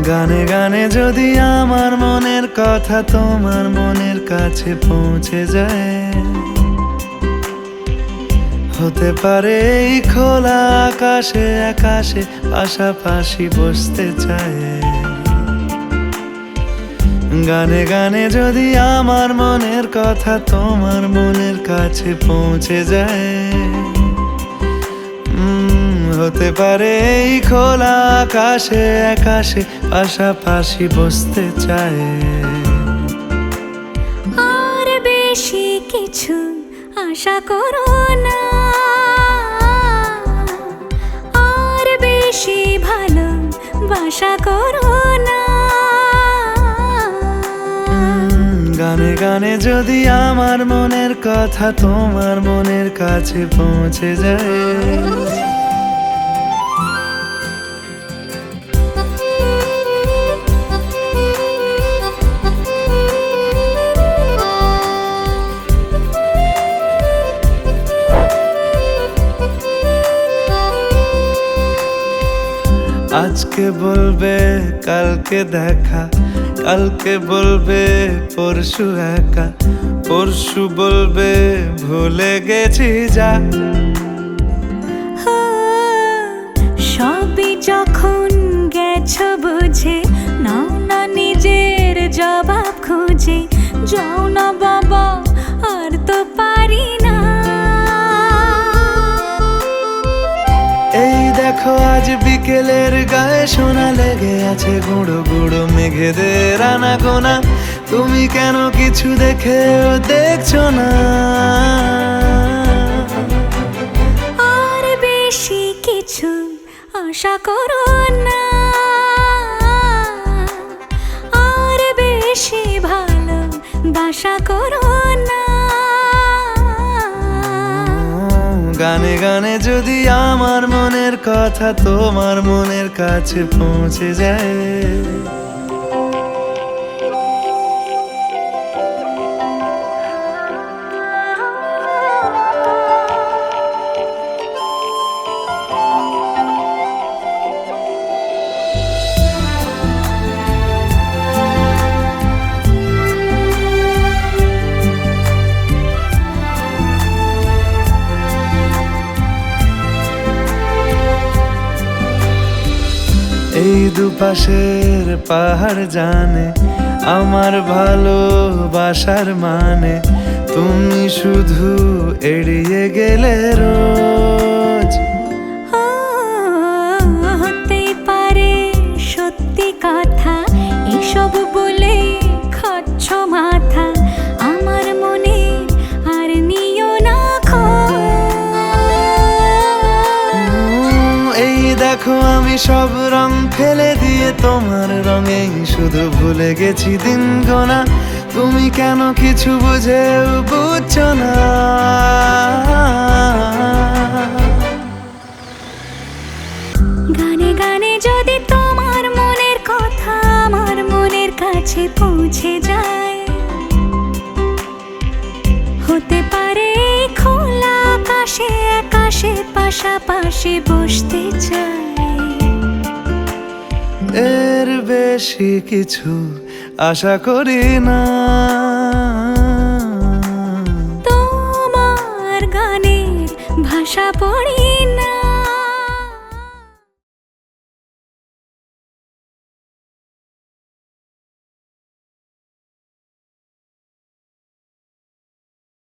গানে গানে যদি আমার মনের কথা তোমার মনের কাছে পৌঁছে যায়, হতে পারে এই খোলা আকাশে আকাশে পাশাপাশি বসতে চায়। গানে গানে যদি আমার মনের কথা তোমার মনের কাছে পৌঁছে যায়, হতে পারে এই খোলা আকাশে আকাশে পাশাপাশি বসতে চায়। আর বেশি কিছু আশা করো না, আর বেশি ভালোবাসা করো না। গানে গানে যদি আমার মনের কথা তোমার মনের কাছে পৌঁছে যায়, আজকে বলবে কালকে দেখা, কালকে বলবে পরশু একা, পরশু বলবে ভুলে গেছি যা। সবই যখন গেছো বুঝে, নাও না নিজের জবাব খুঁজে। যাও না বাবা, আর তো পারি না। এই দেখো আজ বিকেলের গায়ে সোনা লেগে আছে গুঁড়ো গুঁড়ো মেঘেদের আনাগোনা। তুমি কেন কিছু দেখেও দেখছো না? আর বেশি কিছু আশা করো না, আর বেশি ভালোবাসা করো না। গানে গানে যদি আমার মনের কথা তোমার মনের কাছে পৌঁছে যায়, এই দুপাশের পাহাড় জানে আমার ভালোবাসার মানে। তুমি শুধু এড়িয়ে গেলে রোজ। হতে পারে সত্যি কথা, এসব বলে খাচ্ছ মাথা। আমার মনে আর নিও না এই দেখো আমি সব রং ফেলে দিয়ে তোমার রঙেই শুধু ভুলে গেছি দিন গোনা। তুমি কেন কিছু বুঝেও বুঝছো না? গানে গানে যদি তোমার মনের কথা আমার মনের কাছে পৌঁছে যায়, হতে পারে খোলা আকাশে আকাশে পাশাপাশি বসতে চায়। এর বেশি কিছু আশা করি না। তোমার গানের ভাষা পড়ি